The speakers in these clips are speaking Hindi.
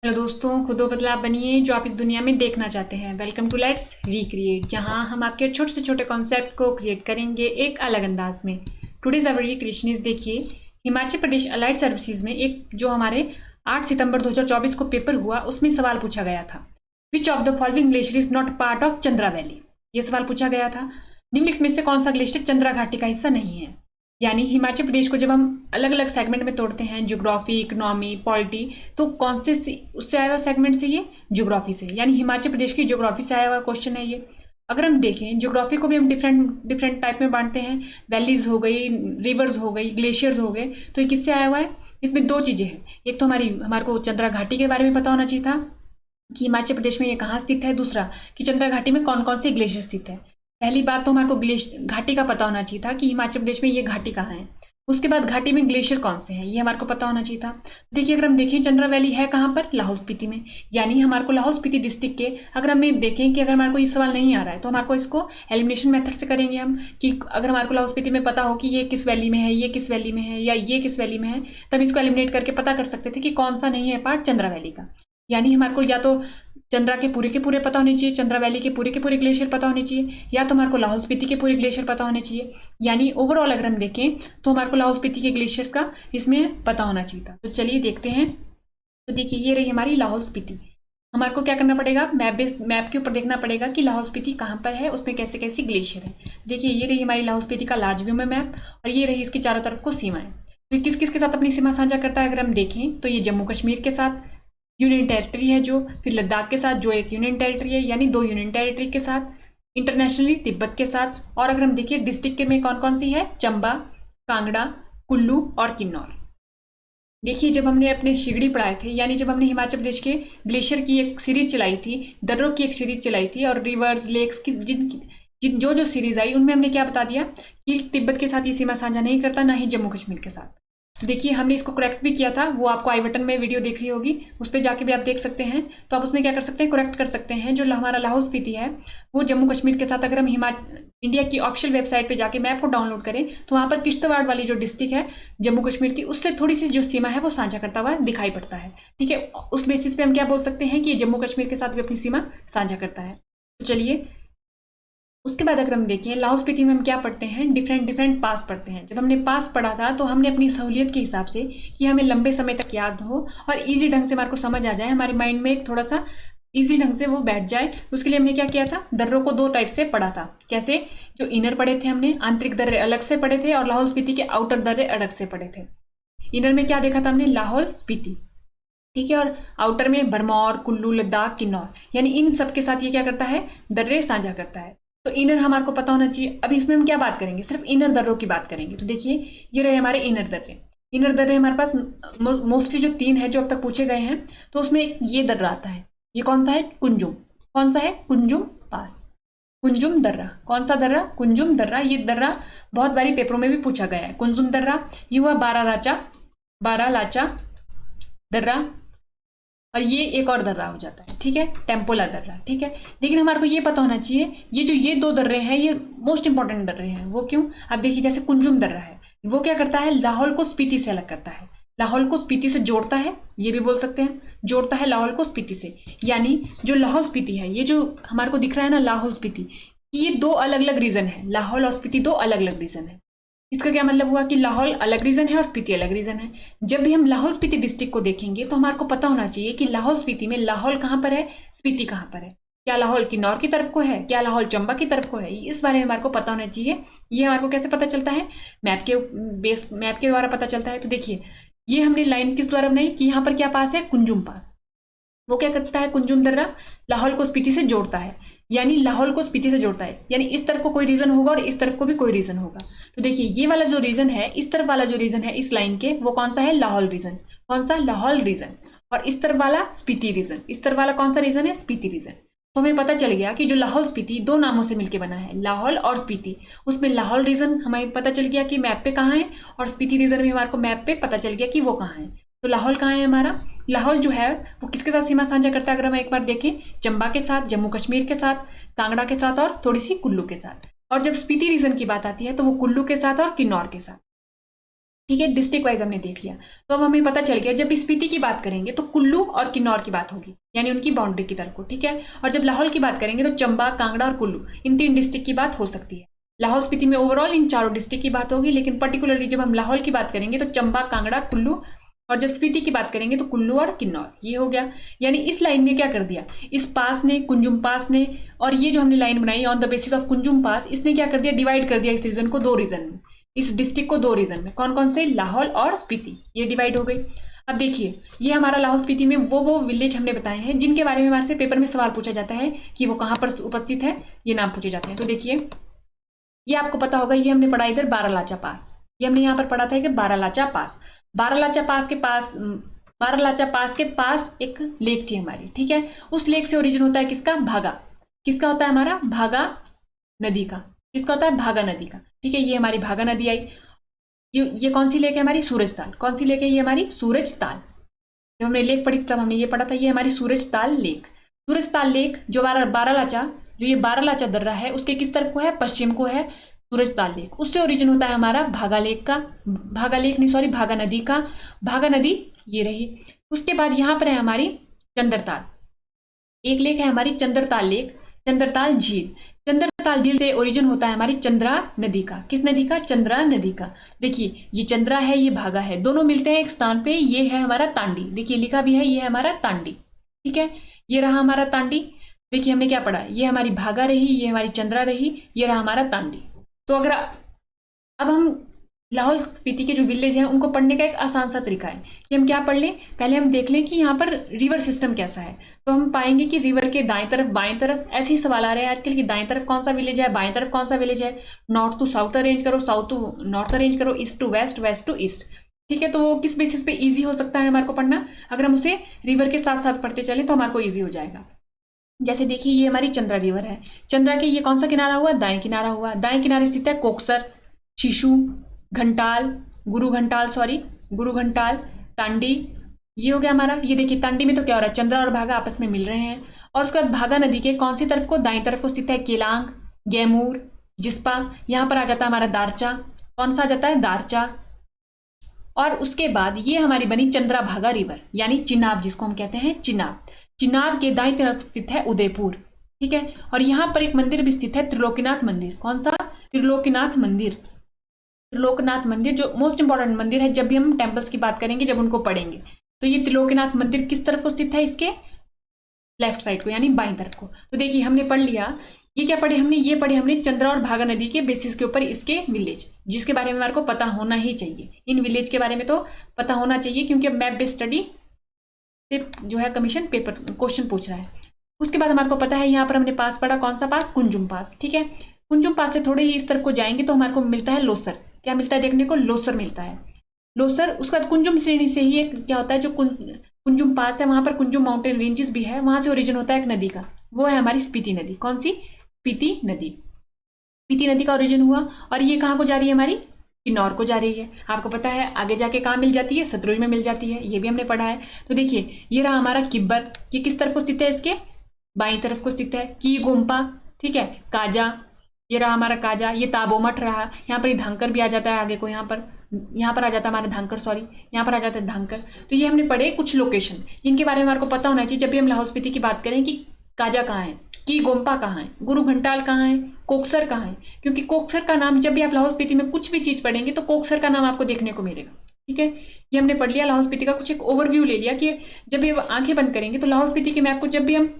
हेलो दोस्तों, खुदो बदलाव बनिए जो आप इस दुनिया में देखना चाहते हैं। वेलकम टू लेट्स रिक्रिएट, जहां हम आपके छोटे से छोटे कॉन्सेप्ट को क्रिएट करेंगे एक अलग अंदाज में। टुडेज अवर रिक्रिएशन इज, देखिए, हिमाचल प्रदेश अलाइड सर्विसेज में एक जो हमारे 8 सितंबर 2024 को पेपर हुआ, उसमें सवाल पूछा गया था, which of the following glacier is not part of Chandra valley. ये सवाल पूछा गया था, निम्नलिखित में से कौन सा ग्लेशियर चंद्रा घाटी का हिस्सा नहीं है। यानी हिमाचल प्रदेश को जब हम अलग अलग सेगमेंट में तोड़ते हैं, ज्योग्राफी, इकोनॉमी, पॉलिटी, तो कौन से उससे आया हुआ सेगमेंट से? ये ज्योग्राफी से, यानी हिमाचल प्रदेश की ज्योग्राफी से आया हुआ क्वेश्चन है ये। अगर हम देखें, ज्योग्राफी को भी हम डिफरेंट डिफरेंट टाइप में बांटते हैं, वैलीज हो गई, रिवर्स हो गई, ग्लेशियर्स हो गए। तो ये किससे आया हुआ है? इसमें दो चीजें हैं। एक तो हमारे को चंद्रा घाटी के बारे में पता होना चाहिए था कि हिमाचल प्रदेश में ये कहाँ स्थित है। दूसरा कि चंद्रा घाटी में कौन कौन से ग्लेशियर स्थित है। पहली बात तो हमारे को घाटी का पता होना चाहिए था कि हिमाचल प्रदेश में ये घाटी कहाँ है। उसके बाद घाटी में ग्लेशियर कौन से हैं, ये हमारे को पता होना चाहिए था। देखिए, अगर हम देखें, चंद्रा वैली है कहाँ पर? लाहौल स्पीति में। यानी हमारे को लाहौल स्पीति डिस्ट्रिक्ट के, अगर हमें देखें कि अगर हमारे को ये सवाल नहीं आ रहा है तो हमारे को इसको एलिमिनेशन मेथड से करेंगे हम, कि अगर हमारे को लाहौल स्पीति में पता हो कि ये किस वैली में है, ये किस वैली में है, या ये किस वैली में है, तब इसको एलिमिनेट करके पता कर सकते थे कि कौन सा नहीं है पार्ट चंद्रा वैली का। यानी हमारे को या तो चंद्रा के पूरे पता होने चाहिए, चंद्रा वैली के पूरे ग्लेशियर पता होने चाहिए, या तो हमारे को लाहौल स्पीति के पूरे ग्लेशियर पता होने चाहिए। यानी ओवरऑल अगर हम देखें तो हमारे को लाहौल स्पीति के ग्लेशियर्स का इसमें पता होना चाहिए था। तो चलिए देखते हैं। तो देखिए, ये रही हमारी लाहौल स्पीति। हमारे को क्या करना पड़ेगा? मैप के ऊपर देखना पड़ेगा कि लाहौल स्पीति कहाँ पर है, उसमें कैसे कैसे ग्लेशियर है। देखिए, ये रही हमारी लाहौल स्पीति का लार्ज व्यू में मैप, और ये रही इसकी चारों तरफ को सीमाएं। तो किस किस के साथ अपनी सीमा साझा करता है? अगर हम देखें तो ये जम्मू कश्मीर के साथ यूनियन टेरिटरी है जो, फिर लद्दाख के साथ जो एक यूनियन टेरिटरी है, यानी दो यूनियन टेरिटरी के साथ, इंटरनेशनली तिब्बत के साथ। और अगर हम देखिए डिस्ट्रिक्ट के में कौन कौन सी है, चंबा, कांगड़ा, कुल्लू और किन्नौर। देखिए, जब हमने अपने शिगड़ी पढ़ाए थे, यानी जब हमने हिमाचल प्रदेश के ग्लेशियर की एक सीरीज चलाई थी, दर्रों की एक सीरीज चलाई थी, और रिवर्स, लेक्स की जो जो सीरीज आई, उनमें हमने क्या बता दिया कि तिब्बत के साथ ये सीमा साझा नहीं करता, ना ही जम्मू कश्मीर के साथ। तो देखिए, हमने इसको करेक्ट भी किया था, वो आपको आई बटन में वीडियो दिख रही होगी, उस पर जाके भी आप देख सकते हैं। तो आप उसमें क्या कर सकते हैं, करेक्ट कर सकते हैं। जो हमारा लाहौल स्पीति है वो जम्मू कश्मीर के साथ, अगर हम इंडिया की ऑफिशियल वेबसाइट पे जाके मैप को डाउनलोड करें तो वहां पर किश्तवाड़ वाली जो डिस्ट्रिक्ट है जम्मू कश्मीर की, उससे थोड़ी सी जो सीमा है वो साझा करता हुआ दिखाई पड़ता है। ठीक है, उस बेसिस पे हम क्या बोल सकते हैं कि ये जम्मू कश्मीर के साथ भी अपनी सीमा साझा करता है। तो चलिए, उसके बाद अगर हम देखें, लाहौल स्पीति में हम क्या पढ़ते हैं, डिफरेंट डिफरेंट पास पढ़ते हैं। जब हमने पास पढ़ा था तो हमने अपनी सहूलियत के हिसाब से, कि हमें लंबे समय तक याद हो और इजी ढंग से हमारे को समझ आ जाए, हमारे माइंड में एक थोड़ा सा इजी ढंग से वो बैठ जाए, उसके लिए हमने क्या किया था, दर्रों को दो टाइप से पढ़ा था। कैसे? जो इनर पढ़े थे हमने, आंतरिक दर्रे अलग से पढ़े थे, और लाहौल स्पीति के आउटर दर्रे अलग से पढ़े थे। इनर में क्या देखा था हमने, लाहौल स्पीति, ठीक है, और आउटर में भरमौर, कुल्लू, लद्दाख, किन्नौर, यानी इन सब के साथ ये क्या करता है, दर्रे साझा करता है। तो इनर हमारे को पता होना चाहिए। अब इसमें हम क्या बात करेंगे, सिर्फ इनर दर्रों की बात करेंगे। तो देखिए, ये रहे हमारे इनर दर्रे। इनर दर्रे हमारे पास मोस्टली जो तीन है जो अब तक पूछे गए हैं, तो उसमें ये दर्रा आता है। ये कौन सा है? कुंजुम। कौन सा है? कुंजुम पास, कुंजुम दर्रा। कौन सा दर्रा? कुंजुम दर्रा। ये दर्रा बहुत बारी पेपरों में भी पूछा गया है। कुंजुम दर्रा, ये हुआ बारह लाचा दर्रा, और ये एक और दर्रा हो जाता है, ठीक है, टेम्पोला दर्रा। ठीक है, लेकिन हमारे को ये पता होना चाहिए, ये दो दर्रे हैं, ये मोस्ट इंपॉर्टेंट दर्रे हैं। वो क्यों? अब देखिए, जैसे कुंजुम दर्रा है, वो क्या करता है, लाहौल को स्पीति से अलग करता है, लाहौल को स्पीति से जोड़ता है, ये भी बोल सकते हैं, जोड़ता है लाहौल को स्पीति से। यानी जो लाहौल स्पीति है, ये जो हमारे को दिख रहा है ना, लाहौल स्पीति, ये दो अलग अलग रीजन है। लाहौल और स्पीति दो अलग अलग रीजन है। इसका क्या मतलब हुआ कि लाहौल अलग रीजन है और स्पीति अलग रीजन है। जब भी हम लाहौल स्पीति डिस्ट्रिक्ट को देखेंगे तो हमारे को पता होना चाहिए कि लाहौल स्पीति में लाहौल कहाँ पर है, स्पीति कहाँ पर है। क्या लाहौल किन्नौर की तरफ को है, क्या लाहौल चंबा की तरफ को है, इस बारे में हमारे को पता होना चाहिए। ये हमारे को कैसे पता चलता है? मैप के द्वारा पता चलता है। तो देखिए, ये हमने लाइन किस द्वारा बनाई कि यहाँ पर क्या पास है, कुंजुम पास। वो क्या करता है, कुंजुम दर्रा लाहौल को स्पीति से जोड़ता है, यानी लाहौल को स्पीति से जोड़ता है, यानी इस तरफ को कोई रीजन होगा और इस तरफ को भी कोई रीजन होगा। तो देखिए, ये वाला जो रीजन है, इस तरफ वाला जो रीजन है इस लाइन के, वो कौन सा है, लाहौल रीजन। कौन सा? लाहौल रीजन। और इस तरफ वाला स्पीति रीजन। इस तरफ वाला कौन सा रीजन है, स्पीति रीजन। तो हमें पता चल गया कि जो लाहौल स्पीति दो नामों से मिलकर बना है, लाहौल और स्पीति। उसमें लाहौल रीजन हमें पता चल गया कि मैप पे कहाँ है, और स्पीति रीजन भी हमारे को मैप पे पता चल गया कि वो कहाँ है। तो लाहौल कहाँ है हमारा? लाहौल जो है वो किसके साथ सीमा साझा करता है, अगर हम एक बार देखें, चंबा के साथ, जम्मू कश्मीर के साथ, कांगड़ा के साथ और थोड़ी सी कुल्लू के साथ। और जब स्पीति रीजन की बात आती है तो वो कुल्लू के साथ और किन्नौर के साथ। ठीक है, डिस्ट्रिक्ट वाइज हमने देख लिया। तो अब हमें पता चल गया जब स्पीति की बात करेंगे तो कुल्लू और किन्नौर की बात होगी, यानी उनकी बाउंड्री की तरफ को। ठीक है, और जब लाहौल की बात करेंगे तो चंबा, कांगड़ा और कुल्लू, इन 3 डिस्ट्रिक्ट की बात हो सकती है। लाहौल स्पीति में ओवरऑल इन चारों डिस्ट्रिक्ट की बात होगी, लेकिन पर्टिकुलरली जब हम लाहौल की बात करेंगे तो चंबा, कांगड़ा, कुल्लू, और जब स्पीति की बात करेंगे तो कुल्लू और किन्नौर। ये हो गया। यानी इस लाइन ने क्या कर दिया, इस पास ने, कुंजुम पास ने, और ये जो हमने लाइन बनाई on the basis of Kunzum pass, इसने क्या कर दिया, डिवाइड कर दिया इस रीजन को 2 रीजन में, इस डिस्ट्रिक्ट को 2 रीजन में। कौन कौन से, लाहौल और स्पीति, ये डिवाइड हो गई। अब देखिए, ये हमारा लाहौल स्पीति में वो विलेज हमने बताए हैं जिनके बारे में हमारे से पेपर में सवाल पूछा जाता है कि वो कहाँ पर उपस्थित है, ये नाम पूछे जाते हैं। तो देखिए, ये आपको पता होगा, ये हमने पढ़ा इधर बारालाचा पास, ये हमने यहाँ पर पढ़ा था कि बारालाचा पास, बारालाचा पास के पास, बारालाचा पास के पास एक लेक थी हमारी। ठीक है, उस लेक से ओरिजिन होता है किसका, भागा। किसका होता है, हमारा भागा नदी का। किसका होता है, भागा नदी का। ठीक है, ये हमारी भागा नदी आई। ये कौन सी लेक है हमारी, सूरजताल। कौन सी लेक है, ये हमारी सूरजताल। जब हमने लेक पढ़ी तब हमने ये पढ़ा था, ये हमारी सूरजताल लेक। सूरजताल लेक जो बारालाचा, जो ये बारालाचा दर्रा है उसके किस तरफ को है, पश्चिम को है सूरजताल लेक। उससे ओरिजिन होता है हमारा भागा लेक का, भागा लेक नहीं सॉरी, भागा नदी का। भागा नदी ये रही। उसके बाद यहाँ पर है हमारी चंद्रताल, एक लेक है हमारी चंद्रताल लेक, चंद्रताल झील। चंद्रताल झील से ओरिजिन होता है हमारी चंद्रा नदी का। किस नदी का, चंद्रा नदी का। देखिए, ये चंद्रा है, ये भागा है, दोनों मिलते हैं एक स्थान पे, ये है हमारा तांडी। देखिए लिखा भी है, ये है हमारा तांडी। ठीक है, ये रहा हमारा तांडी। देखिए हमने क्या पढ़ा, ये हमारी भागा रही, ये हमारी चंद्रा रही, ये रहा हमारा तांडी। तो अगर अब हम लाहौल स्पीति के जो विलेज हैं उनको पढ़ने का एक आसान सा तरीका है कि हम क्या पढ़ लें, पहले हम देख लें कि यहाँ पर रिवर सिस्टम कैसा है। तो हम पाएंगे कि रिवर के दाएं तरफ, बाएं तरफ ऐसे ही सवाल आ रहे हैं आजकल कि दाएं तरफ कौन सा विलेज है, बाएं तरफ कौन सा विलेज है, नॉर्थ टू साउथ अरेंज करो, साउथ टू नॉर्थ अरेंज करो, east to west, west to east. ठीक है, तो वो किस बेसिस पे इजी हो सकता है हमारे को पढ़ना, अगर हम उसे रिवर के साथ साथ पढ़ते चले तो हमारे को ईजी हो जाएगा। जैसे देखिए, ये हमारी चंद्रा रिवर है, चंद्रा के ये कौन सा किनारा हुआ, दाएं किनारा हुआ। दाएं किनारे स्थित है कोकसर, शिशु, घंटाल, गुरु घंटाल, तांडी। ये हो गया हमारा। ये देखिए तांडी में तो क्या हो रहा है, चंद्रा और भागा आपस में मिल रहे हैं। और उसके बाद भागा नदी के कौन सी तरफ को, दाएं तरफ को स्थित है केलांग, गैमूर, जिस्पा। यहाँ पर आ जाता है हमारा दारचा। कौन सा आ जाता है, दारचा। और उसके बाद ये हमारी बनी चंद्रा भागा रिवर, यानी चिनाब, जिसको हम कहते हैं चिनाब। चिनाब के दाएं तरफ स्थित है उदयपुर। ठीक है, और यहाँ पर एक मंदिर भी स्थित है, त्रिलोकीनाथ मंदिर। कौन सा, त्रिलोकीनाथ मंदिर। त्रिलोकनाथ मंदिर जो मोस्ट इंपॉर्टेंट मंदिर है, जब भी हम टेम्पल्स की बात करेंगे, जब उनको पढ़ेंगे, तो ये त्रिलोकनाथ मंदिर किस तरफ को स्थित है, इसके लेफ्ट साइड को, यानी बाईं तरफ को। तो देखिए हमने पढ़ लिया, ये क्या पढ़े हमने, ये पढ़े हमने चंद्रा और भागा नदी के बेसिस के ऊपर इसके विलेज, जिसके बारे में हमारे को पता होना ही चाहिए। इन विलेज के बारे में तो पता होना चाहिए, क्योंकि मैप बेस्ड स्टडी से जो है कमीशन पेपर क्वेश्चन पूछ रहा है। उसके बाद हमारे को पता है, यहाँ पर हमने पास पढ़ा, कौन सा पास, कुंजुम पास। ठीक है, कुंजुम पास से थोड़े ही इस तरफ को जाएंगे तो हमारे को मिलता है लोसर। क्या मिलता है देखने को, लोसर मिलता है, लोसर। उसके बाद कुंजुम श्रेणी से ही एक क्या होता है, जो कुंजुम पास है वहां पर कुंजुम माउंटेन रेंजेस भी है, वहां से ओरिजिन होता है एक नदी का, वो है हमारी स्पीति नदी। कौन सी, स्पीति नदी। स्पीति नदी का ओरिजिन हुआ, और ये कहाँ को जा रही है हमारी, किन्नौर को जा रही है। आपको पता है आगे जाके कहाँ मिल जाती है, सतलुज में मिल जाती है, ये भी हमने पढ़ा है। तो देखिए ये रहा हमारा किब्बर, ये किस तरफ को स्थित है, इसके बाईं तरफ को स्थित है। की गोम्पा, ठीक है, काजा, ये रहा हमारा काजा। ये ताबोमठ रहा, यहाँ पर धांकर भी आ जाता है आगे को, यहाँ पर आ जाता है हमारा धांकर, सॉरी यहाँ पर आ जाता है धांकर। तो ये हमने पढ़े कुछ लोकेशन, जिनके बारे में हमारे को पता होना चाहिए जब भी हम लाहौल स्पीति की बात करें, कि काजा कहाँ है, की गोम्पा कहाँ है, गुरु घंटाल कहाँ है, कोकसर कहाँ है। क्योंकि कोकसर का नाम, जब भी आप लाहौल स्पीति में कुछ भी चीज पढ़ेंगे तो कोकसर का नाम आपको देखने को मिलेगा। ठीक है, ये हमने पढ़ लिया लाहौल स्पीति का कुछ एक ओवरव्यू ले लिया, कि जब भी आंखें बंद करेंगे तो लाहौल स्पीति के मैप को जब भी हम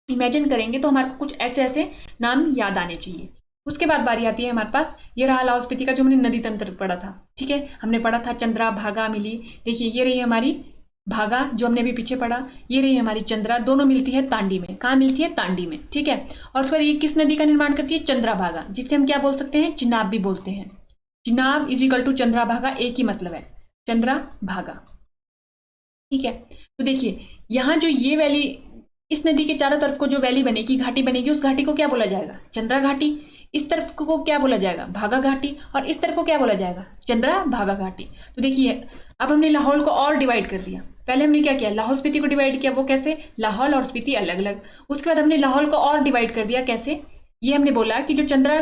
इमेजिन करेंगे तो हमारे को कुछ ऐसे ऐसे नाम याद आने चाहिए। उसके बाद बारी आती है हमारे पास, ये रहा लाहौल स्पीति का जो हमने नदी तंत्र पढ़ा था। ठीक है, हमने पढ़ा था चंद्रा भागा मिली। देखिए ये रही हमारी भागा जो हमने अभी पीछे पढ़ा, ये रही हमारी चंद्रा, दोनों मिलती है तांडी में। कहाँ मिलती है, तांडी में। ठीक है, और उसके बाद ये किस नदी का निर्माण करती है, चंद्रा भागा, जिससे हम क्या बोल सकते हैं, चिनाब भी बोलते हैं। Chenab is equal to Chandra Bhaga, एक ही मतलब है, चंद्रा भागा। ठीक है, तो देखिए यहाँ जो ये वैली, इस नदी के चारों तरफ को जो वैली बनेगी, घाटी बनेगी, उस घाटी को क्या बोला जाएगा, चंद्रा घाटी। इस तरफ को क्या बोला जाएगा, भागा घाटी, और इस तरफ को क्या बोला जाएगा, चंद्रा भागा घाटी। तो देखिए अब हमने लाहौल को और डिवाइड कर दिया। पहले हमने क्या किया, लाहौल स्पीति को डिवाइड किया, वो कैसे, लाहौल और स्पीति अलग अलग। उसके बाद हमने लाहौल को और डिवाइड कर दिया, कैसे, ये हमने बोला कि जो चंद्रा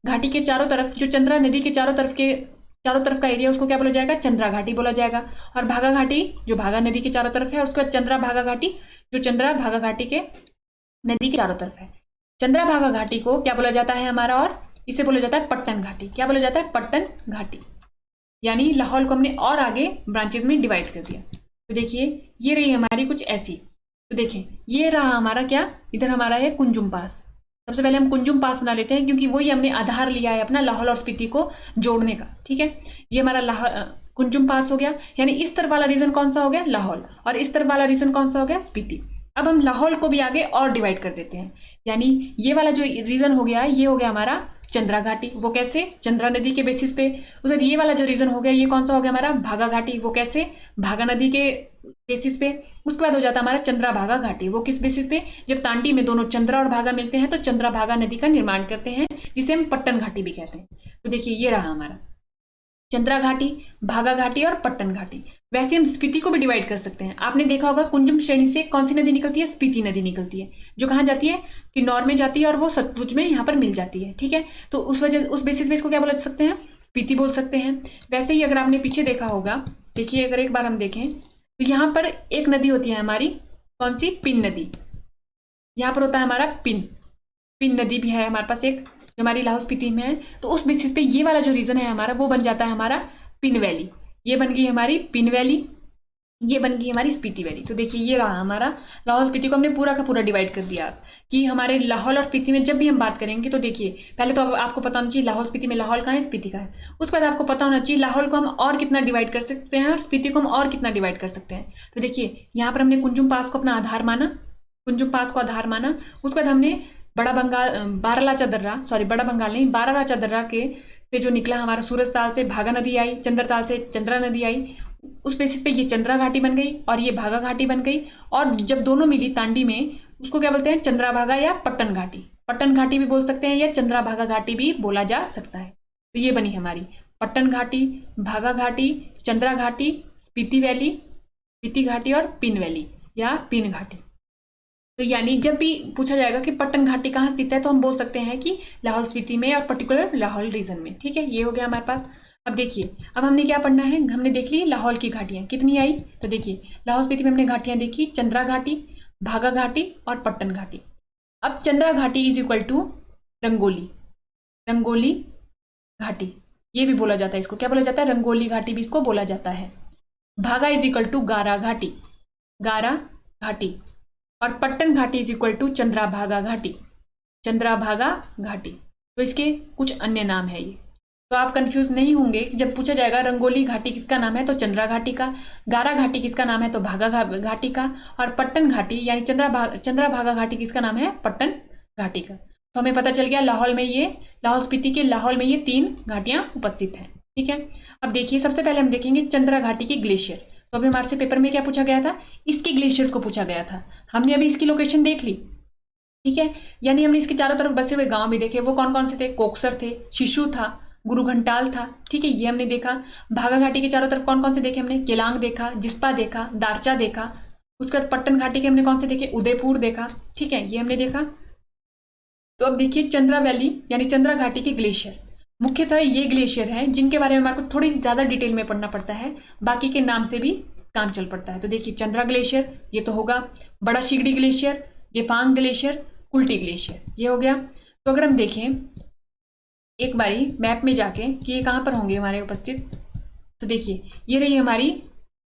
घाटी के चारों तरफ, जो चंद्रा नदी के चारों तरफ के चारों तरफ का एरिया उसको क्या बोला जाएगा, चंद्रा घाटी बोला जाएगा। और भागा घाटी जो भागा नदी के चारों तरफ है, उसके बाद चंद्रा भागा घाटी जो चंद्रा भागा घाटी के नदी के चारों तरफ है। चंद्रा भागा घाटी को क्या बोला जाता है हमारा, और इसे बोला जाता है पट्टन घाटी। क्या बोला जाता है, पट्टन घाटी। यानी लाहौल को हमने और आगे ब्रांचेज में डिवाइड कर दिया। तो देखिए ये रही हमारी कुछ ऐसी। तो देखिए ये रहा हमारा क्या, इधर हमारा है कुंजुम पास। सबसे पहले हम कुंजुम पास बना लेते हैं, क्योंकि वही हमने आधार लिया है अपना लाहौल और स्पीति को जोड़ने का। ठीक है, ये हमारा कुंजुम पास हो गया। यानी इस तरफ वाला रीजन कौन सा हो गया, लाहौल, और इस तरफ वाला रीजन कौन सा हो गया, स्पीति। अब हम लाहौल को भी आगे और डिवाइड कर देते हैं। यानी ये वाला जो रीजन हो गया, ये हो गया हमारा चंद्रा घाटी। वो कैसे, चंद्रा नदी के बेसिस पे। उधर ये वाला जो रीजन हो गया, ये कौन सा हो गया हमारा, भागा घाटी। वो कैसे, भागा नदी के बेसिस पे। उसके बाद हो जाता है हमारा चंद्रा भागा घाटी। वो किस बेसिस पे, जब तांडी में दोनों चंद्रा और भागा मिलते हैं तो चंद्रा भागा नदी का निर्माण करते हैं, जिसे हम पट्टन घाटी भी कहते हैं। तो देखिए ये रहा हमारा चंद्रा घाटी, भागा घाटी और पट्टन घाटी। वैसे हम स्पीति को भी डिवाइड कर सकते हैं। आपने देखा होगा कुंजुम श्रेणी से कौन सी नदी निकलती है, स्पीति नदी निकलती है, जो कहाँ जाती है, किन्नौर में जाती है, और वो सतलुज में यहाँ पर मिल जाती है। ठीक है, तो उस वजह उस बेसिस पे इसको क्या बोल सकते हैं, स्पीति बोल सकते हैं। वैसे ही अगर आपने पीछे देखा होगा, देखिए अगर एक बार हम देखें तो यहाँ पर एक नदी होती है हमारी, कौन सी, पिन नदी। यहाँ पर होता है हमारा पिन नदी भी है हमारे पास एक, जो हमारी लाहौल स्पीति में है। तो उस बेसिस पे ये वाला जो रीजन है हमारा, वो बन जाता है हमारा पिन वैली। ये बन गई हमारी पिन वैली, ये बन गई हमारी स्पीति वैली। तो देखिए ये रहा हमारा लाहौल स्पीति को हमने पूरा का पूरा डिवाइड कर दिया। कि हमारे लाहौल और स्पीति में जब भी हम बात करेंगे, तो देखिए पहले तो आपको पता होना चाहिए लाहौल स्पीति में लाहौल कहाँ है, स्पीति का है। उसके बाद आपको पता होना चाहिए लाहौल को हम और कितना डिवाइड कर सकते हैं, और स्पीति को हम और कितना डिवाइड कर सकते हैं। तो देखिए यहाँ पर हमने कुंजुम पास को अपना आधार माना, कुंजुम पास को आधार माना। उसके बाद हमने बड़ा बंगाल, बारालाचा दर्रा, सॉरी बड़ा बंगाल नहीं, बारालाचा दर्रा के से जो निकला हमारा सूरज ताल से भागा नदी आई, चंद्र ताल से चंद्रा नदी आई। उस बेसिस पे ये चंद्रा घाटी बन गई और ये भागा घाटी बन गई। और जब दोनों मिली तांडी में, उसको क्या बोलते हैं, चंद्रा भागा या पट्टन घाटी। पट्टन घाटी भी बोल सकते हैं या चंद्रा भागा घाटी भी बोला जा सकता है। तो ये बनी हमारी पट्टन घाटी, भागा घाटी, चंद्रा घाटी, स्पीति वैली, स्पीति घाटी और पिन वैली या पिन घाटी। तो यानी जब भी पूछा जाएगा कि पट्टन घाटी कहाँ स्थित है, तो हम बोल सकते हैं कि लाहौल स्पीति में और पर्टिकुलर लाहौल रीजन में। ठीक है, ये हो गया हमारे पास। अब देखिए अब हमने क्या पढ़ना है, हमने देख ली लाहौल की घाटियां कितनी आई। तो देखिए लाहौल स्पीति में हमने घाटियां देखी, चंद्रा घाटी, भागा घाटी और पट्टन घाटी। अब चंद्रा घाटी is equal to Rangoli, Rangoli घाटी ये भी बोला जाता है। इसको क्या बोला जाता है, रंगोली घाटी भी इसको बोला जाता है। भागा इज इक्वल टू गारा घाटी, गारा घाटी। और पट्टन घाटी इज इक्वल टू चंद्रा भागा घाटी, चंद्रा भागा घाटी। तो इसके कुछ अन्य नाम है ये, तो आप कंफ्यूज नहीं होंगे। जब पूछा जाएगा रंगोली घाटी किसका नाम है, तो चंद्रा घाटी का, गारा घाटी किसका नाम है, तो भागा घाटी का, और पट्टन घाटी यानी चंद्रा भागा घाटी किसका नाम है, पट्टन घाटी का। तो हमें पता चल गया लाहौल में ये, लाहौल स्पीति के लाहौल में ये 3 घाटियां उपस्थित हैं। ठीक है, अब देखिए सबसे पहले हम देखेंगे चंद्रा घाटी की ग्लेशियर। तो अभी हमारे से पेपर में क्या पूछा गया था, इसके ग्लेशियर्स को पूछा गया था। हमने अभी इसकी लोकेशन देख ली। ठीक है, यानी हमने इसके चारों तरफ बसे हुए गांव भी देखे। वो कौन कौन से थे, कोकसर थे, शिशु था, गुरु घंटाल था। ठीक है, ये हमने देखा। भागा घाटी के चारों तरफ कौन कौन से देखे हमने, केलांग देखा, जिस्पा देखा, दारचा देखा। उसके बाद पट्टन घाटी के हमने कौन से देखे, उदयपुर देखा। ठीक है, ये हमने देखा। तो अब देखिए चंद्रा वैली यानी चंद्रा घाटी के ग्लेशियर। मुख्यतः ये ग्लेशियर है जिनके बारे में हमारे को थोड़ी ज्यादा डिटेल में पढ़ना पड़ता है, बाकी के नाम से भी काम चल पड़ता है। तो देखिए चंद्रा ग्लेशियर ये तो होगा, बड़ा Shigri glacier, Gephang glacier, Kulti glacier, ये हो गया। तो अगर हम देखें एक बारी मैप में जाके कि ये कहाँ पर होंगे हमारे उपस्थित, तो देखिए ये रही हमारी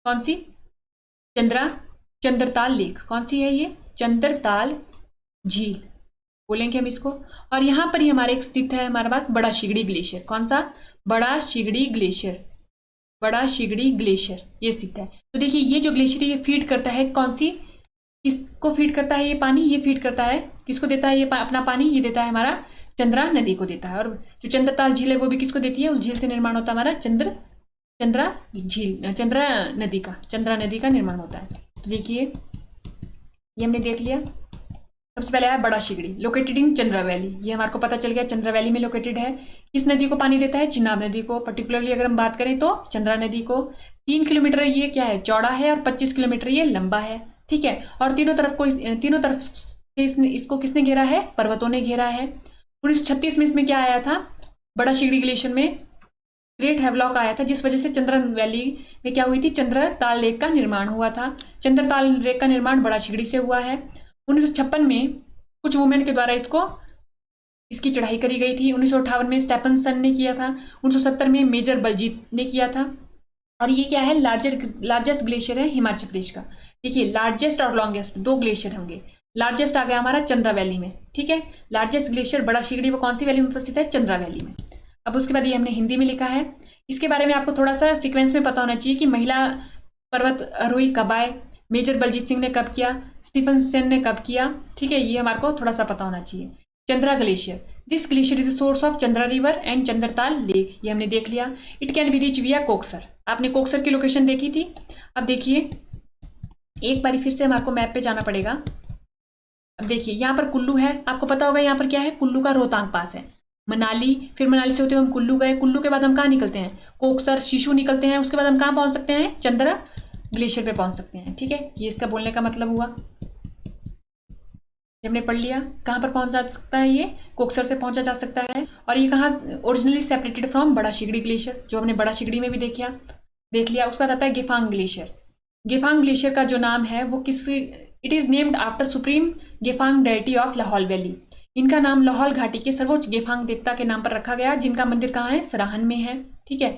कौन सी, चंद्रताल लेक। कौन सी है ये, चंद्रताल झील बोलेंगे हम इसको। और यहाँ पर ही हमारे एक स्थित है हमारे पास बड़ा शिगड़ी ग्लेशियर। कौन सा, बड़ा शिगड़ी ग्लेशियर, बड़ा शिगड़ी ग्लेशियर ये स्थित है। तो देखिए ये जो ग्लेशियर है ये फीड करता है कौन सी, किसको फीड करता है ये पानी, ये फीड करता है, किसको देता है ये अपना पानी, ये देता है हमारा चंद्रा नदी को देता है। और जो चंद्रताल झील है वो भी किसको देती है, उस झील से निर्माण होता है हमारा चंद्रा झील, चंद्रा नदी का निर्माण होता है। तो देखिए ये हमने देख लिया। सबसे पहले आया बड़ा शिगड़ी, लोकेटेड इन चंद्रा वैली। ये हमारे को पता चल गया चंद्रा वैली में लोकेटेड है। किस नदी को पानी देता है, चिनाब नदी को। पर्टिकुलरली अगर हम बात करें तो चंद्रा नदी को। 3 किलोमीटर ये क्या है, चौड़ा है, और 25 किलोमीटर ये लंबा है। ठीक है, और तीनों तरफ से इसको किसने घेरा है, पर्वतों ने घेरा है। 1936 में इसमें क्या आया था, बड़ा शिगड़ी ग्लेशियर में ग्रेट हैवलॉक आया था, जिस वजह से चंद्रन वैली में क्या हुई थी, चंद्रताल लेक का निर्माण हुआ था। चंद्रताल लेक का निर्माण बड़ा शिगड़ी से हुआ है। 1956 में कुछ वुमेन के द्वारा इसकी चढ़ाई करी गई थी। 1958 में स्टेफनसन ने किया था। 1970 में मेजर बलजीत ने किया था। और ये क्या है, लार्जेस्ट ग्लेशियर है हिमाचल प्रदेश का। देखिए, लार्जेस्ट और लॉन्गेस्ट दो ग्लेशियर होंगे। लार्जेस्ट आ गया हमारा चंद्रा वैली में, ठीक है। लार्जेस्ट ग्लेशियर बड़ा शिगड़ी वो कौन सी वैली में उपस्थित है, चंद्रा वैली में। अब उसके बाद ये हमने हिंदी में लिखा है। इसके बारे में आपको थोड़ा सा सीक्वेंस में पता होना चाहिए कि महिला पर्वत आरोही कब आए, मेजर बलजीत सिंह ने कब किया, स्टीफनसन ने कब किया, ठीक है। ये हमारे को थोड़ा सा पता होना चाहिए। Chandra glacier, this glacier is source of Chandra river and Chandratal lake, ये हमने देख लिया। इट कैन बी रीच विया कोकसर, आपने कोकसर की लोकेशन देखी थी। अब देखिए, एक बार फिर से हमारे को मैप पे जाना पड़ेगा। अब देखिए, यहाँ पर कुल्लू है, आपको पता होगा यहाँ पर क्या है, कुल्लू का रोहतांग पास है। मनाली, फिर मनाली से होते हुए हम कुल्लू गए, कुल्लू के बाद हम कहाँ निकलते हैं, कोकसर शिशु निकलते हैं। उसके बाद हम कहाँ पहुंच सकते हैं, चंद्रा ग्लेशियर पे पहुंच सकते हैं, ठीक है। ये इसका बोलने का मतलब हुआ। हमने पढ़ लिया कहाँ पर पहुंच जा सकता है, ये कोकसर से पहुंचा जा सकता है। और ये कहाँ ओरिजिनली सेपरेटेड फ्रॉम बड़ा शिगड़ी ग्लेशियर, जो हमने बड़ा शिगड़ी में भी देख लिया। उसके बाद आता है गेफांग ग्लेशियर। गेफांग ग्लेशियर का जो नाम है वो it is named after supreme Gephang deity of Lahaul valley. इनका नाम लाहौल घाटी के सर्वोच्च गेफांग देवता के नाम पर रखा गया, जिनका मंदिर कहाँ है, सराहन में है, ठीक है।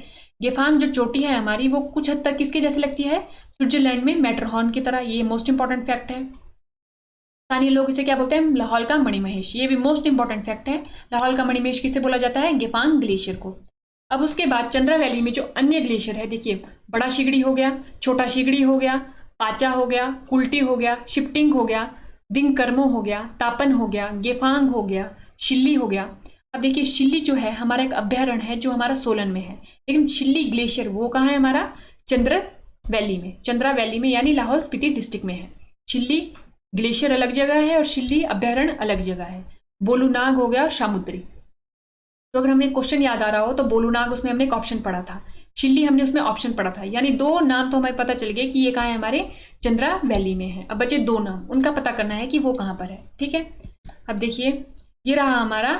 गेफांग जो चोटी है हमारी, वो कुछ हद तक किसके जैसे लगती है, स्विट्जरलैंड में मैटरहॉर्न की तरह। ये मोस्ट इंपॉर्टेंट फैक्ट है। स्थानीय लोग इसे क्या बोलते हैं, लाहौल का मणिमहेश। ये भी मोस्ट इंपॉर्टेंट फैक्ट है। लाहौल का मणिमहेश किसे बोला जाता है, गेफांग ग्लेशियर को। अब उसके बाद चंद्रा वैली में जो अन्य ग्लेशियर है, देखिए, बड़ा शिगड़ी हो गया, छोटा शिगड़ी हो गया, पाचा हो गया, कुल्टी हो गया, शिफ्टिंग हो गया, दिंगकर्मो हो गया, तापन हो गया, गेफांग हो गया, शिल्ली हो गया। अब देखिए, शिल्ली जो है हमारा एक अभ्यारण्य है जो हमारा सोलन में है, लेकिन शिल्ली ग्लेशियर वो कहाँ है हमारा, चंद्र वैली में, चंद्रा वैली में, यानी लाहौल स्पीति डिस्ट्रिक्ट में है। शिल्ली ग्लेशियर अलग जगह है और शिल्ली अभ्यारण्य अलग जगह है। बोलूनाग हो गया, सामुद्री। तो अगर हमें क्वेश्चन याद आ रहा हो तो बोलूनाग उसमें हमने एक ऑप्शन पढ़ा था, शिल्ली हमने उसमें ऑप्शन पढ़ा था, यानी दो नाम तो हमें पता चल गए कि ये कहाँ है, हमारे चंद्रा वैली में है। अब बचे दो नाम, उनका पता करना है कि वो कहाँ पर है, ठीक है। अब देखिए, ये रहा हमारा,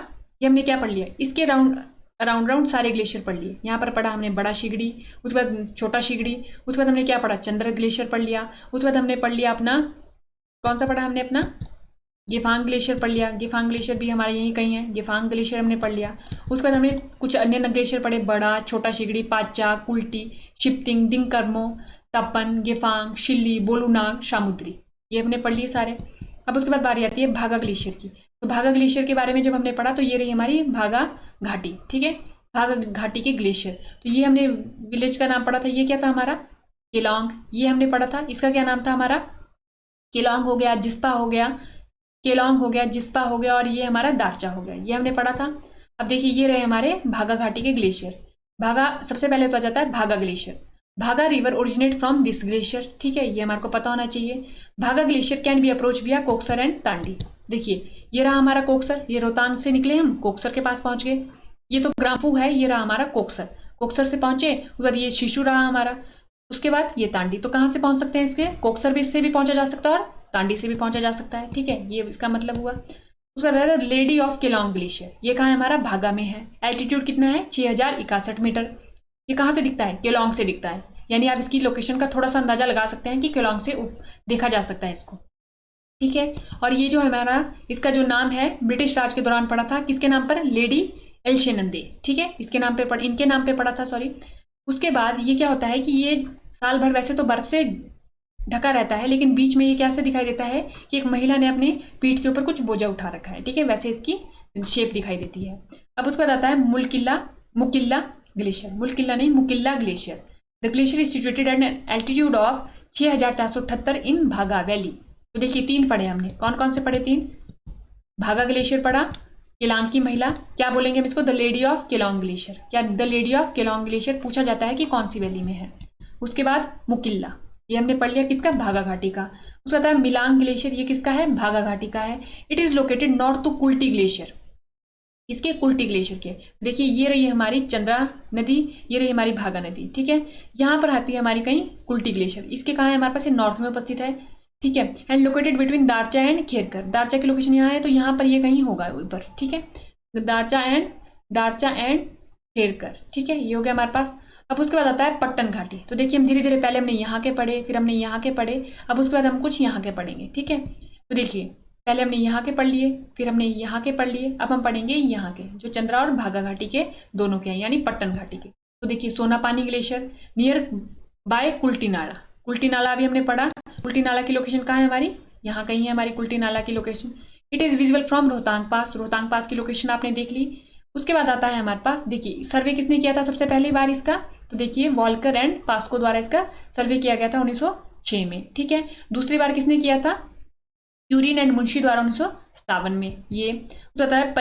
ये हमने क्या पढ़ लिया, इसके राउंड सारे ग्लेशियर पढ़ लिए। यहाँ पर पढ़ा हमने बड़ा शिगड़ी, उसके बाद छोटा शिगड़ी, उसके बाद हमने क्या पढ़ा, चंद्र ग्लेशियर पढ़ लिया। उसके बाद हमने पढ़ लिया अपना, कौन सा पढ़ा हमने अपना, गेफांग ग्लेशियर पढ़ लिया। गेफांग ग्लेशियर भी हमारे यहीं कहीं है, गेफांग ग्लेशियर हमने पढ़ लिया। उसके बाद हमने कुछ अन्य ग्लेशियर पढ़े, बड़ा, छोटा शिगड़ी, पाचा, कुल्टी, शिप्टिंग, दिंगकर्मो, तपन, गेफांग, शिल्ली, बोलूनाग, सामुद्री, ये हमने पढ़ लिए सारे। अब उसके बाद बारी आती है भागा ग्लेशियर की। तो भागा ग्लेशियर के बारे में जब हमने पढ़ा तो ये रही हमारी भागा घाटी, ठीक है। भागा घाटी के ग्लेशियर, तो ये हमने विलेज का नाम पढ़ा था, ये क्या था हमारा, केलोंग, ये हमने पढ़ा था। इसका क्या नाम था हमारा, केलोंग हो गया, जिस्पा हो गया, केलोंग हो गया, जिस्पा हो गया, और ये हमारा दारचा हो गया, ये हमने पढ़ा था। अब देखिए, ये रहे हमारे भागा घाटी के ग्लेशियर। भागा सबसे पहले तो आ जाता है भागा ग्लेशियर। भागा river originate from this glacier, ठीक है, ये हमारे को पता होना चाहिए। भागा ग्लेशियर कैन बी अप्रोच विया कोकसर एंड तांडी। देखिए, ये रहा हमारा कोकसर, ये रोहतांग से निकले हम कोकसर के पास पहुंच गए। ये तो ग्राम्फू है, ये रहा हमारा कोकसर, कोकसर से पहुंचे, उसके बाद ये शिशु रहा हमारा, उसके बाद ये तांडी। तो कहाँ से पहुंच सकते हैं, इसके कोकसर भी से भी पहुंचा जा सकता है और तांडी से भी पहुंचा जा सकता है, ठीक है, ये इसका मतलब हुआ। उसका रहता है लेडी ऑफ केलोंग ग्लेशियर, ये कहाँ है हमारा, भागा में है। एल्टीट्यूड कितना है, 6061 मीटर। ये कहाँ से दिखता है, केलोंग से दिखता है, यानी आप इसकी लोकेशन का थोड़ा सा अंदाजा लगा सकते हैं कि केलोंग से देखा जा सकता है इसको, ठीक है। और ये जो हमारा, इसका जो नाम है ब्रिटिश राज के दौरान पड़ा था, किसके नाम पर, लेडी एल्शेनंदे, ठीक है, इसके नाम पे इनके नाम पे पड़ा था, सॉरी। उसके बाद ये क्या होता है कि ये साल भर वैसे तो बर्फ से ढका रहता है, लेकिन बीच में ये कैसे दिखाई देता है कि एक महिला ने अपने पीठ के ऊपर कुछ बोझा उठा रखा है, ठीक है, वैसे इसकी शेप दिखाई देती है। अब उसके बाद आता है मुकिल्ला ग्लेशियर, मुलकिल्ला नहीं, Mukkila glacier. The glacier is situated at an altitude of 6478 in Bhaga valley. तो देखिए, तीन पढ़े हमने, कौन कौन से पढ़े, तीन, भागा ग्लेशियर पढ़ा, केलांग की महिला, क्या बोलेंगे हम इसको, the lady of Keylong glacier. क्या the lady of Keylong glacier पूछा जाता है कि कौन सी वैली में है। उसके बाद मुकिल्ला, ये हमने पढ़ लिया, किसका, भागा घाटी का। उसका था मिलांग ग्लेशियर, ये किसका है, भागा घाटी का है। It is located north to Kulti glacier, इसके कुल्टी ग्लेशियर के। देखिए, ये रही हमारी चंद्रा नदी, ये रही हमारी भागा नदी, ठीक है। यहाँ पर आती है हमारी कहीं कुल्टी ग्लेशियर, इसके कहाँ है हमारे पास, नॉर्थ में उपस्थित है, ठीक है। And located between Darcha and Kherkar, Darcha की लोकेशन यहाँ है, तो यहाँ पर ये कहीं होगा ऊपर, ठीक है। दारचा एंड ठेर कर। ठीक है, ये हो गया हमारे पास। अब उसके बाद आता है पट्टन घाटी। तो देखिए हम धीरे धीरे, पहले हमने यहाँ के पढ़े, फिर हमने यहाँ के पढ़े, अब उसके बाद हम कुछ यहाँ के पढ़ेंगे। ठीक है, तो देखिए पहले हमने यहाँ के पढ़ लिए, फिर हमने यहाँ के पढ़ लिए, अब हम पढ़ेंगे यहाँ के, जो चंद्रा और भागा घाटी के दोनों के हैं, यानी पट्टन घाटी के। तो देखिए सोनापानी ग्लेशियर नियर बाय कुल्टी नाला। कुल्टी नाला अभी हमने पढ़ा। कुल्टी नाला की लोकेशन कहाँ है हमारी? यहाँ कहीं है हमारी कुल्टी नाला की location. It is visible from Rohtang pass. Rohtang pass की लोकेशन आपने देख ली। उसके बाद आता है हमारे पास, देखिए सर्वे किसने किया था सबसे पहली बार इसका? तो देखिए वॉल्कर एंड पास्को द्वारा इसका सर्वे किया गया था 1906 में। ठीक है, दूसरी बार किसने किया था? यूरिन एंड मुंशी द्वारा 1957 में। ये होता है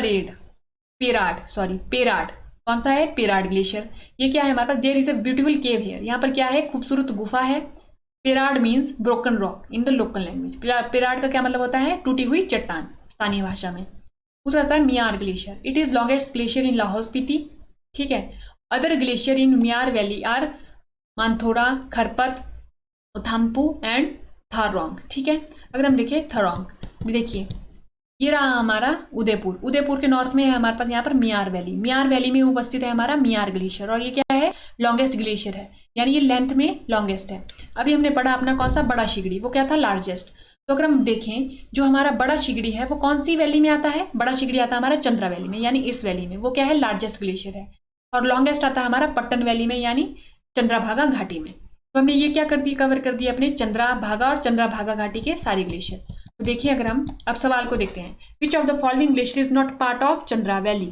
पेराड। कौन सा है? पेराड ग्लेशियर। ये क्या है हमारे पास? There is a beautiful cave here. यहाँ पर क्या है? खूबसूरत गुफा है। Perad means broken rock in the local language. Perad का क्या मतलब होता है? टूटी हुई चट्टान स्थानीय भाषा में। दूसरा आता है Miyar glacier. It is longest glacier in Lahaul Spiti. ठीक है, other glacier in Miyar valley are Manthora, Kharpat, Uthampu and Tharong. ठीक है, अगर हम देखें थरोंग, देखिए ये रहा हमारा उदयपुर। उदयपुर के नॉर्थ में है हमारे पास यहाँ पर मियार वैली। मियार वैली में उपस्थित है हमारा मियार ग्लेशियर, और ये क्या है? लॉन्गेस्ट ग्लेशियर है, यानी ये लेंथ में लॉन्गेस्ट है। अभी हमने पढ़ा अपना कौन सा? बड़ा शिगड़ी। वो क्या था? लार्जेस्ट। तो अगर हम देखें, जो हमारा बड़ा शिगड़ी है वो कौन सी वैली में आता है? बड़ा शिगड़ी आता है हमारा चंद्रा वैली में, यानी इस वैली में। वो क्या है? लार्जेस्ट ग्लेशियर है। और लॉन्गेस्ट आता है हमारा पट्टन वैली में, यानी चंद्राभागा घाटी में। तो हमने ये क्या कर दी? कवर कर दिया अपने चंद्राभागा और चंद्राभागा घाटी के सारे ग्लेशियर। तो देखिए अगर हम अब सवाल को देखते हैं, which of the following glacier is not part of Chandra valley.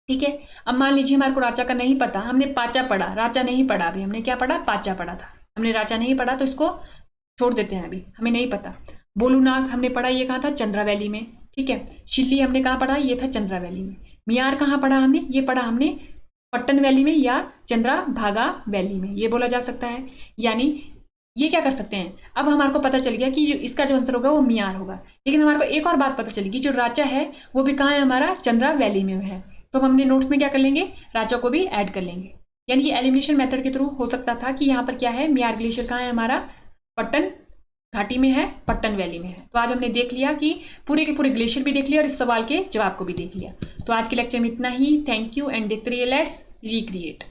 ठीक है, अब मान लीजिए हमारे को राचा का नहीं पता, हमने पाचा पढ़ा, राचा नहीं पढ़ा। अभी हमने क्या पढ़ा? पाचा पढ़ा था, हमने राचा नहीं पढ़ा, तो इसको छोड़ देते हैं, अभी हमें नहीं पता। बोलूनाग हमने पढ़ा, ये कहाँ था? चंद्रा वैली में। ठीक है, शिल्ली हमने कहाँ पढ़ा? ये था चंद्रा वैली में। मियार कहाँ पढ़ा हमने? ये पढ़ा हमने पट्टन वैली में या चंद्रा भागा वैली में, ये बोला जा सकता है। यानी ये क्या कर सकते हैं, अब हमारे को पता चल गया कि इसका जो आंसर होगा वो मियार होगा। लेकिन हमारे को एक और बात पता चलेगी, जो राचा है वो भी कहाँ है? हमारा चंद्रा वैली में है। तो हम अपने नोट्स में क्या कर लेंगे? राचा को भी ऐड कर लेंगे। यानी कि एलिमिनेशन मेथड के थ्रू हो सकता था कि यहाँ पर क्या है? मियार ग्लेशियर कहाँ है हमारा? पट्टन घाटी में है, पट्टन वैली में है। तो आज हमने देख लिया कि पूरे के पूरे ग्लेशियर भी देख लिया और इस सवाल के जवाब को भी देख लिया। तो आज के लेक्चर में इतना ही। थैंक यू एंड देखते रहिए लेट्स रिक्रिएट।